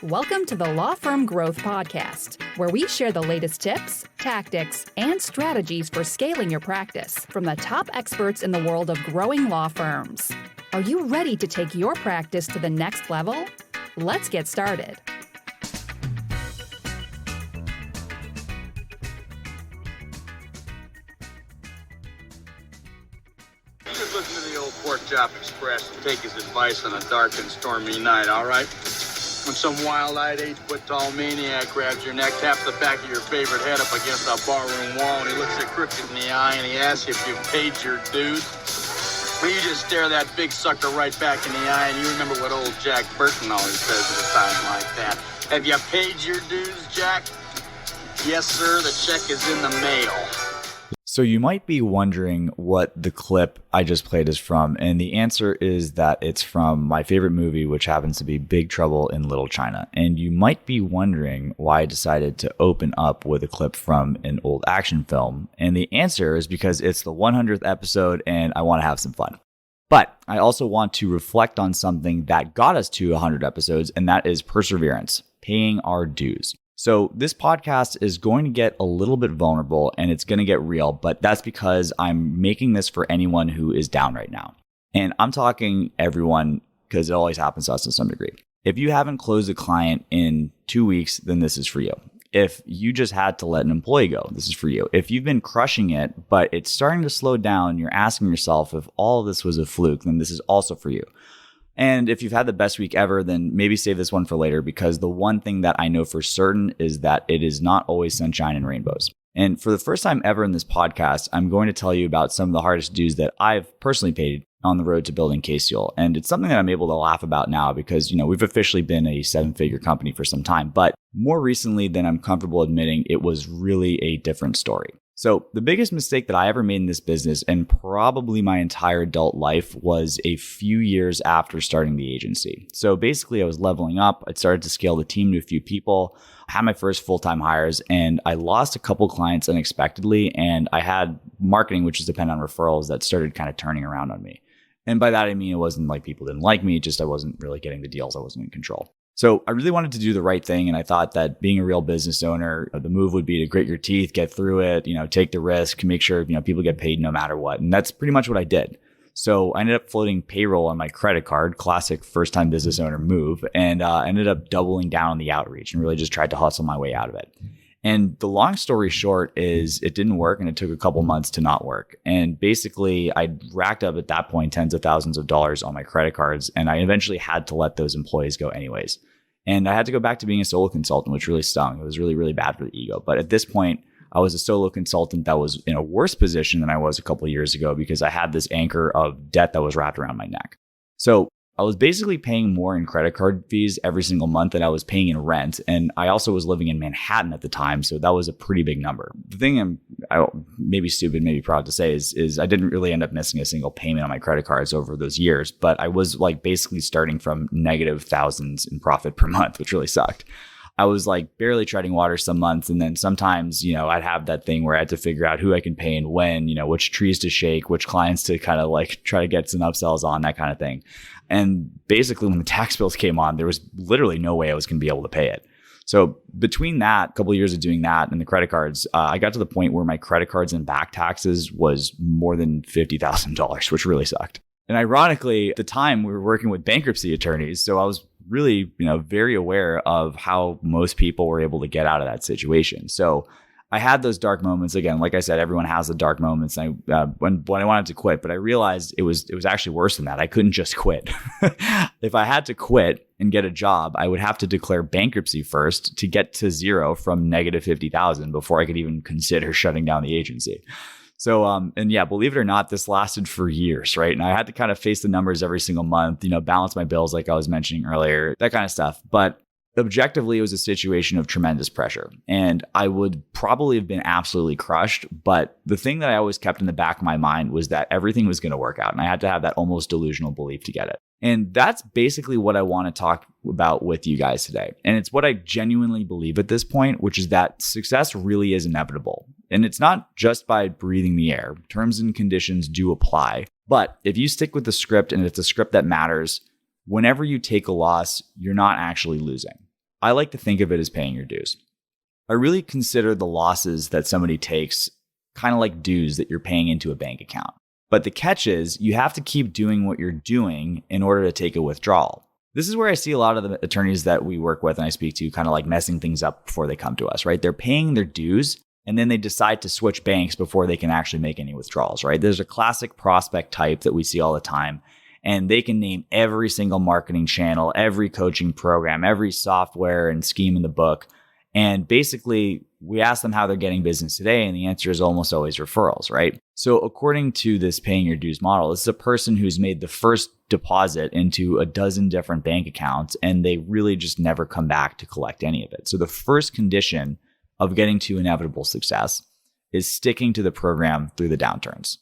Welcome to the Law Firm Growth Podcast, where we share the latest tips, tactics, and strategies for scaling your practice from the top experts in the world of growing law firms. Are you ready to take your practice to the next level? Let's get started. Just listen to the old Pork Chop Express and take his advice on a dark and stormy night, all right? When some wild-eyed, 8-foot-tall maniac grabs your neck, taps the back of your favorite head up against a barroom wall, and he looks you crooked in the eye, and he asks you if you've paid your dues. Well, you just stare that big sucker right back in the eye, and you remember what old Jack Burton always says at a time like that. Have you paid your dues, Jack? Yes, sir, the check is in the mail. So you might be wondering what the clip I just played is from, and the answer is that it's from my favorite movie, which happens to be Big Trouble in Little China. And you might be wondering why I decided to open up with a clip from an old action film. And the answer is because it's the 100th episode and I want to have some fun. But I also want to reflect on something that got us to 100 episodes, and that is perseverance, paying our dues. So this podcast is going to get a little bit vulnerable and it's going to get real, but that's because I'm making this for anyone who is down right now. And I'm talking everyone because it always happens to us to some degree. If you haven't closed a client in 2 weeks, then this is for you. If you just had to let an employee go, this is for you. If you've been crushing it, but it's starting to slow down, you're asking yourself if all of this was a fluke, then this is also for you. And if you've had the best week ever, then maybe save this one for later, because the one thing that I know for certain is that it is not always sunshine and rainbows. And for the first time ever in this podcast, I'm going to tell you about some of the hardest dues that I've personally paid on the road to building Case-Fuel. And it's something that I'm able to laugh about now because, we've officially been a 7-figure company for some time. But more recently than I'm comfortable admitting, it was really a different story. So the biggest mistake that I ever made in this business, and probably my entire adult life, was a few years after starting the agency. So basically I was leveling up. I started to scale the team to a few people, had my first full-time hires, and I lost a couple clients unexpectedly. And I had marketing, which is dependent on referrals, that started kind of turning around on me. And by that, I mean, it wasn't like people didn't like me, just I wasn't really getting the deals. I wasn't in control. So I really wanted to do the right thing. And I thought that being a real business owner, the move would be to grit your teeth, get through it, take the risk, make sure, people get paid no matter what. And that's pretty much what I did. So I ended up floating payroll on my credit card, classic first-time business owner move, and ended up doubling down on the outreach and really just tried to hustle my way out of it. And the long story short is it didn't work and it took a couple months to not work. And basically I racked up at that point tens of thousands of dollars on my credit cards. And I eventually had to let those employees go anyways. And I had to go back to being a solo consultant, which really stung. It was really, really bad for the ego. But at this point, I was a solo consultant that was in a worse position than I was a couple of years ago because I had this anchor of debt that was wrapped around my neck. So I was basically paying more in credit card fees every single month than I was paying in rent. And I also was living in Manhattan at the time. So that was a pretty big number. The thing I maybe stupid, maybe proud to say is I didn't really end up missing a single payment on my credit cards over those years. But I was basically starting from negative thousands in profit per month, which really sucked. I was barely treading water some months. And then sometimes, I'd have that thing where I had to figure out who I can pay and when, which trees to shake, which clients to kind of try to get some upsells on, that kind of thing. And basically when the tax bills came on, there was literally no way I was going to be able to pay it. So between that, a couple of years of doing that and the credit cards, I got to the point where my credit cards and back taxes was more than $50,000, which really sucked. And ironically, at the time we were working with bankruptcy attorneys. So I was really, very aware of how most people were able to get out of that situation. So I had those dark moments. Again, like I said, everyone has the dark moments. When I wanted to quit, but I realized it was actually worse than that. I couldn't just quit. If I had to quit and get a job, I would have to declare bankruptcy first to get to zero from negative 50,000 before I could even consider shutting down the agency. So, and yeah, believe it or not, this lasted for years, right? And I had to kind of face the numbers every single month, balance my bills like I was mentioning earlier, that kind of stuff. But objectively, it was a situation of tremendous pressure. And I would probably have been absolutely crushed. But the thing that I always kept in the back of my mind was that everything was going to work out. And I had to have that almost delusional belief to get it. And that's basically what I want to talk about with you guys today. And it's what I genuinely believe at this point, which is that success really is inevitable. And it's not just by breathing the air. Terms and conditions do apply. But if you stick with the script and it's a script that matters, whenever you take a loss, you're not actually losing. I like to think of it as paying your dues. I really consider the losses that somebody takes kind of like dues that you're paying into a bank account. But the catch is you have to keep doing what you're doing in order to take a withdrawal. This is where I see a lot of the attorneys that we work with and I speak to kind of like messing things up before they come to us, right? They're paying their dues and then they decide to switch banks before they can actually make any withdrawals, right? There's a classic prospect type that we see all the time, and they can name every single marketing channel, every coaching program, every software and scheme in the book. And basically, we ask them how they're getting business today, and the answer is almost always referrals, right? So according to this paying your dues model, this is a person who's made the first deposit into a dozen different bank accounts, and they really just never come back to collect any of it. So the first condition of getting to inevitable success is sticking to the program through the downturns.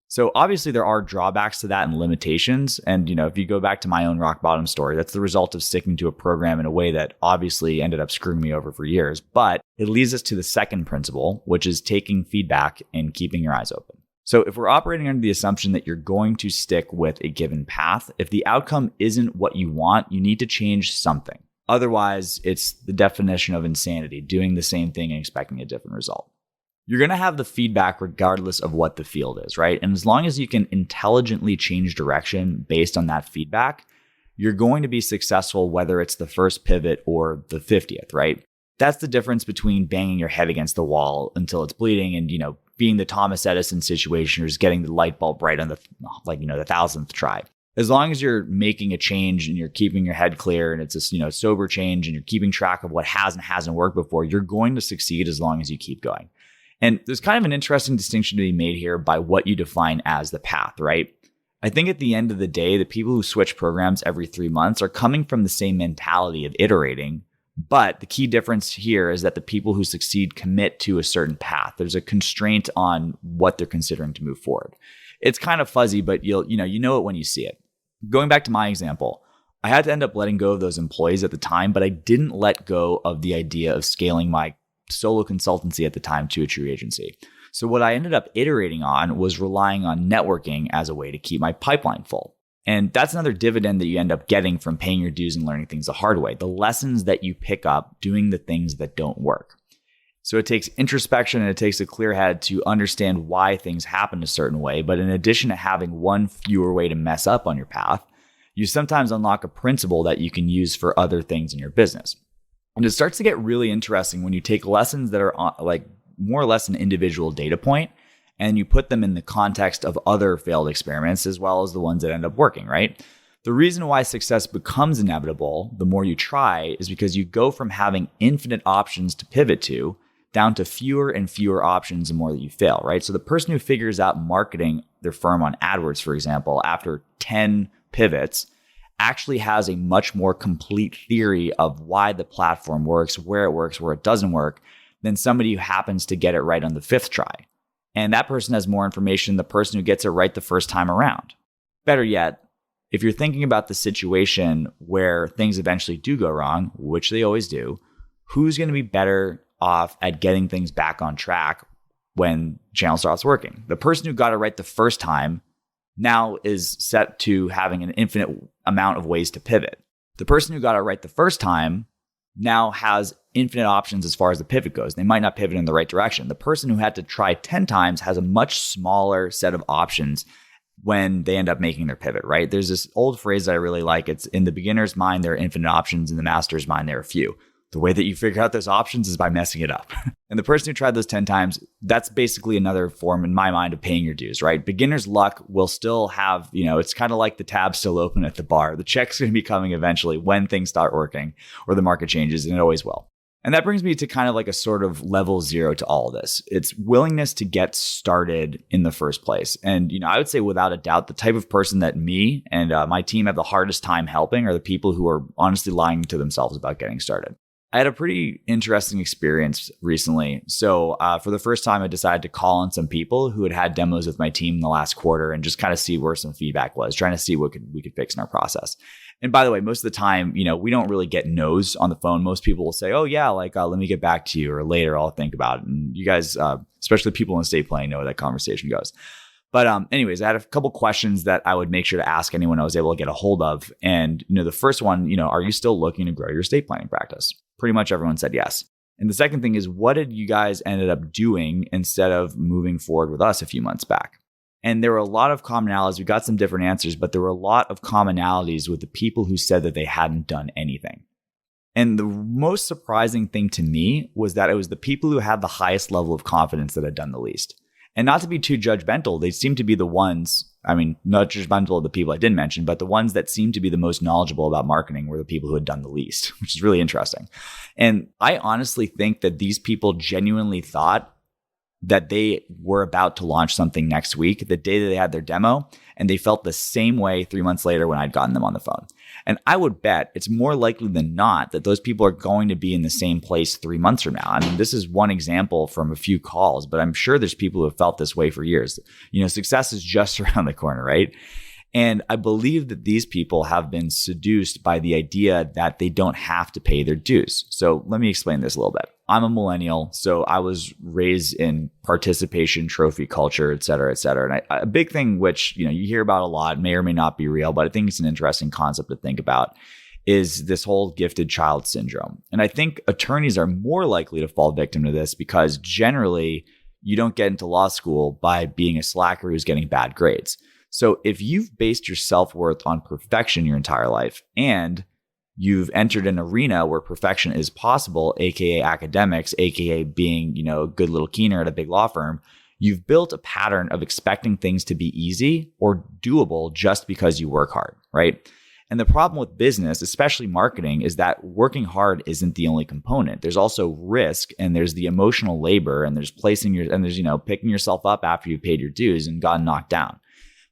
So obviously there are drawbacks to that and limitations. And, if you go back to my own rock bottom story, that's the result of sticking to a program in a way that obviously ended up screwing me over for years. But it leads us to the second principle, which is taking feedback and keeping your eyes open. So if we're operating under the assumption that you're going to stick with a given path, if the outcome isn't what you want, you need to change something. Otherwise, it's the definition of insanity, doing the same thing and expecting a different result. You're going to have the feedback regardless of what the field is, right? And as long as you can intelligently change direction based on that feedback, you're going to be successful whether it's the first pivot or the 50th, right? That's the difference between banging your head against the wall until it's bleeding and, being the Thomas Edison situation or just getting the light bulb right on the 1,000th try. As long as you're making a change and you're keeping your head clear and it's a sober change and you're keeping track of what has and hasn't worked before, you're going to succeed as long as you keep going. And there's kind of an interesting distinction to be made here by what you define as the path, right? I think at the end of the day, the people who switch programs every 3 months are coming from the same mentality of iterating. But the key difference here is that the people who succeed commit to a certain path. There's a constraint on what they're considering to move forward. It's kind of fuzzy, but you know it when you see it. Going back to my example, I had to end up letting go of those employees at the time, but I didn't let go of the idea of scaling my solo consultancy at the time to a true agency. So what I ended up iterating on was relying on networking as a way to keep my pipeline full. And that's another dividend that you end up getting from paying your dues and learning things the hard way. The lessons that you pick up doing the things that don't work. So it takes introspection and it takes a clear head to understand why things happen a certain way. But in addition to having one fewer way to mess up on your path, you sometimes unlock a principle that you can use for other things in your business. And it starts to get really interesting when you take lessons that are like more or less an individual data point and you put them in the context of other failed experiments as well as the ones that end up working, right? The reason why success becomes inevitable the more you try is because you go from having infinite options to pivot to down to fewer and fewer options the more that you fail, right? So the person who figures out marketing their firm on AdWords, for example, after 10 pivots, actually has a much more complete theory of why the platform works, where it doesn't work, than somebody who happens to get it right on the 5th try. And that person has more information than the person who gets it right the first time around. Better yet, if you're thinking about the situation where things eventually do go wrong, which they always do, who's going to be better off at getting things back on track when channel starts working? The person who got it right the first time now is set to having an infinite amount of ways to pivot. The person who got it right the first time now has infinite options as far as the pivot goes. They might not pivot in the right direction. The person who had to try 10 times has a much smaller set of options when they end up making their pivot, right? There's this old phrase that I really like. It's in the beginner's mind, there are infinite options. In the master's mind, there are few. The way that you figure out those options is by messing it up. And the person who tried those 10 times, that's basically another form in my mind of paying your dues, right? Beginner's luck will still have, it's kind of like the tab still open at the bar. The check's going to be coming eventually when things start working or the market changes, and it always will. And that brings me to kind of like a sort of level 0 to all of this. It's willingness to get started in the first place. And, I would say without a doubt, the type of person that me and my team have the hardest time helping are the people who are honestly lying to themselves about getting started. I had a pretty interesting experience recently. So for the first time, I decided to call on some people who had had demos with my team in the last quarter and just kind of see where some feedback was, trying to see what we could fix in our process. And by the way, most of the time, we don't really get no's on the phone. Most people will say, oh yeah, let me get back to you, or later I'll think about it. And you guys, especially people in estate planning, know where that conversation goes. But anyways, I had a couple questions that I would make sure to ask anyone I was able to get a hold of. And, the first one, are you still looking to grow your estate planning practice? Pretty much everyone said yes. And the second thing is, what did you guys ended up doing instead of moving forward with us a few months back? And there were a lot of commonalities. We got some different answers, but there were a lot of commonalities with the people who said that they hadn't done anything. And the most surprising thing to me was that it was the people who had the highest level of confidence that had done the least. And not to be too judgmental, they seem to be the ones, not judgmental of the people I didn't mention, but the ones that seemed to be the most knowledgeable about marketing were the people who had done the least, which is really interesting. And I honestly think that these people genuinely thought that they were about to launch something next week, the day that they had their demo, and they felt the same way 3 months later when I'd gotten them on the phone. And I would bet it's more likely than not that those people are going to be in the same place 3 months from now. This is one example from a few calls, but I'm sure there's people who have felt this way for years. Success is just around the corner, right? And I believe that these people have been seduced by the idea that they don't have to pay their dues. So let me explain this a little bit. I'm a millennial, so I was raised in participation trophy culture, et cetera, et cetera. And a big thing which, you hear about a lot, may or may not be real, but I think it's an interesting concept to think about, is this whole gifted child syndrome. And I think attorneys are more likely to fall victim to this because generally you don't get into law school by being a slacker who's getting bad grades. So if you've based your self-worth on perfection your entire life and you've entered an arena where perfection is possible, aka academics, aka being, a good little keener at a big law firm, you've built a pattern of expecting things to be easy or doable just because you work hard, right? And the problem with business, especially marketing, is that working hard isn't the only component. There's also risk, and there's the emotional labor, and there's picking yourself up after you've paid your dues and gotten knocked down.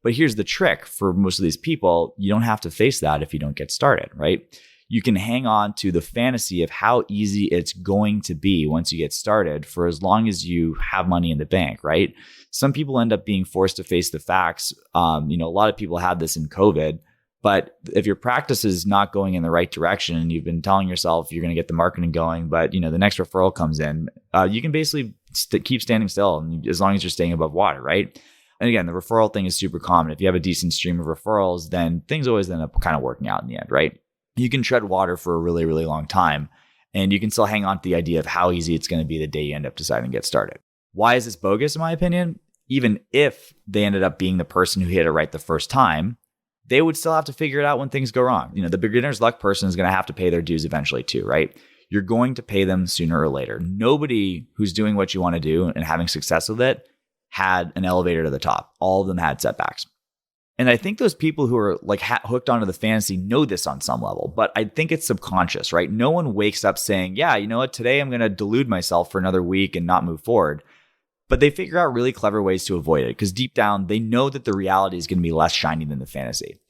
But here's the trick for most of these people, you don't have to face that if you don't get started, right? You can hang on to the fantasy of how easy it's going to be once you get started for as long as you have money in the bank, right? Some people end up being forced to face the facts. A lot of people had this in COVID, but if your practice is not going in the right direction and you've been telling yourself you're going to get the marketing going, but the next referral comes in, you can basically keep standing still as long as you're staying above water, right? And again, the referral thing is super common. If you have a decent stream of referrals, then things always end up kind of working out in the end, right? You can tread water for a really, really long time, and you can still hang on to the idea of how easy it's going to be the day you end up deciding to get started. Why is this bogus, in my opinion? Even if they ended up being the person who hit it right the first time, they would still have to figure it out when things go wrong. The beginner's luck person is going to have to pay their dues eventually too, right? You're going to pay them sooner or later. Nobody who's doing what you want to do and having success with it had an elevator to the top. All of them had setbacks. And I think those people who are hooked onto the fantasy know this on some level, but I think it's subconscious, right? No one wakes up saying, yeah, you know what, today I'm going to delude myself for another week and not move forward. But they figure out really clever ways to avoid it because deep down, they know that the reality is going to be less shiny than the fantasy.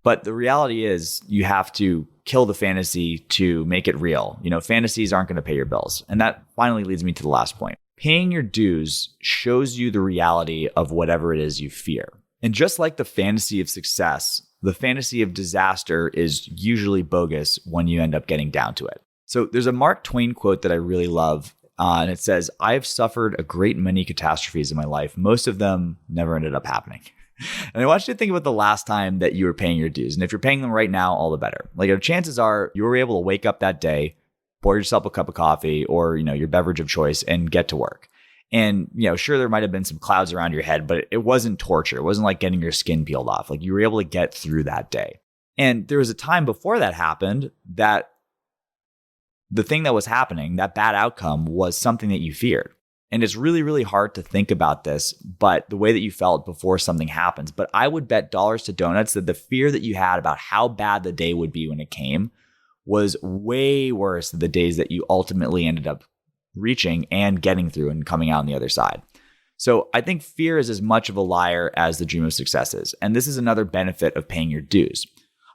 But the reality is you have to kill the fantasy to make it real. Fantasies aren't going to pay your bills. And that finally leads me to the last point. Paying your dues shows you the reality of whatever it is you fear. And just like the fantasy of success, the fantasy of disaster is usually bogus when you end up getting down to it. So there's a Mark Twain quote that I really love, and it says, "I've suffered a great many catastrophes in my life. Most of them never ended up happening." And I want you to think about the last time that you were paying your dues. And if you're paying them right now, all the better. Chances are you were able to wake up that day, pour yourself a cup of coffee or, your beverage of choice and get to work. And, sure, there might have been some clouds around your head, but it wasn't torture. It wasn't like getting your skin peeled off. You were able to get through that day. And there was a time before that happened that the thing that was happening, that bad outcome, was something that you feared. And it's really, really hard to think about this, but the way that you felt before something happens. But I would bet dollars to donuts that the fear that you had about how bad the day would be when it came was way worse than the days that you ultimately ended up reaching and getting through and coming out on the other side. So I think fear is as much of a liar as the dream of success is. And this is another benefit of paying your dues.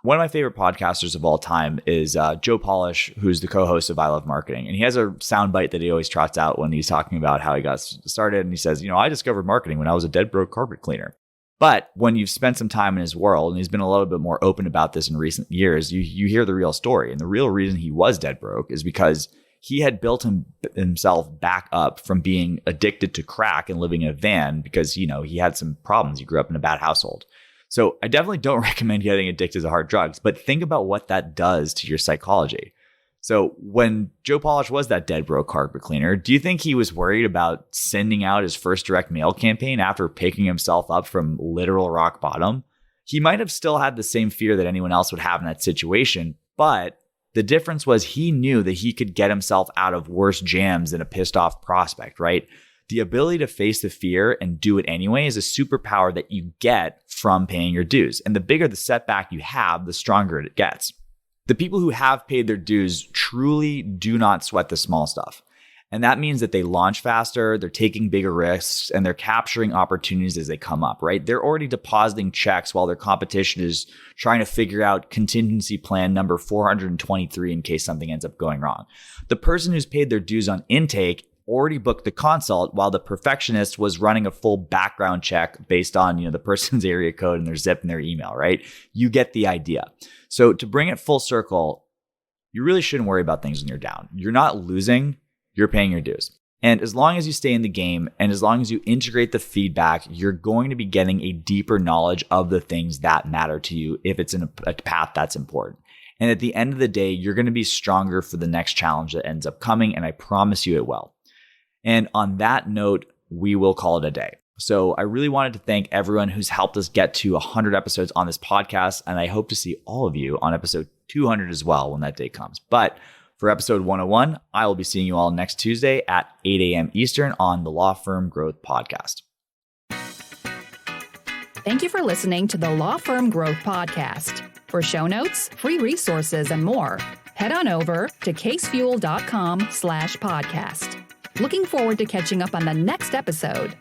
One of my favorite podcasters of all time is Joe Polish, who's the co-host of I Love Marketing. And he has a soundbite that he always trots out when he's talking about how he got started. And he says, I discovered marketing when I was a dead broke carpet cleaner. But when you've spent some time in his world, and he's been a little bit more open about this in recent years, you hear the real story. And the real reason he was dead broke is because he had built himself back up from being addicted to crack and living in a van because, he had some problems. He grew up in a bad household. So I definitely don't recommend getting addicted to hard drugs, but think about what that does to your psychology. So when Joe Polish was that dead broke carpet cleaner, do you think he was worried about sending out his first direct mail campaign after picking himself up from literal rock bottom? He might have still had the same fear that anyone else would have in that situation, but the difference was he knew that he could get himself out of worse jams than a pissed off prospect, right? The ability to face the fear and do it anyway is a superpower that you get from paying your dues. And the bigger the setback you have, the stronger it gets. The people who have paid their dues truly do not sweat the small stuff. And that means that they launch faster, they're taking bigger risks, and they're capturing opportunities as they come up, right? They're already depositing checks while their competition is trying to figure out contingency plan number 423 in case something ends up going wrong. The person who's paid their dues on intake already booked the consult while the perfectionist was running a full background check based on, the person's area code and their zip and their email, right? You get the idea. So to bring it full circle, you really shouldn't worry about things when you're down. You're not losing, you're paying your dues. And as long as you stay in the game and as long as you integrate the feedback, you're going to be getting a deeper knowledge of the things that matter to you if it's in a path that's important. And at the end of the day, you're going to be stronger for the next challenge that ends up coming, and I promise you it will. And on that note, we will call it a day. So I really wanted to thank everyone who's helped us get to 100 episodes on this podcast, and I hope to see all of you on episode 200 as well when that day comes. But for episode 101, I will be seeing you all next Tuesday at 8 a.m. Eastern on the Law Firm Growth Podcast. Thank you for listening to the Law Firm Growth Podcast. For show notes, free resources, and more, head on over to casefuel.com/podcast. Looking forward to catching up on the next episode.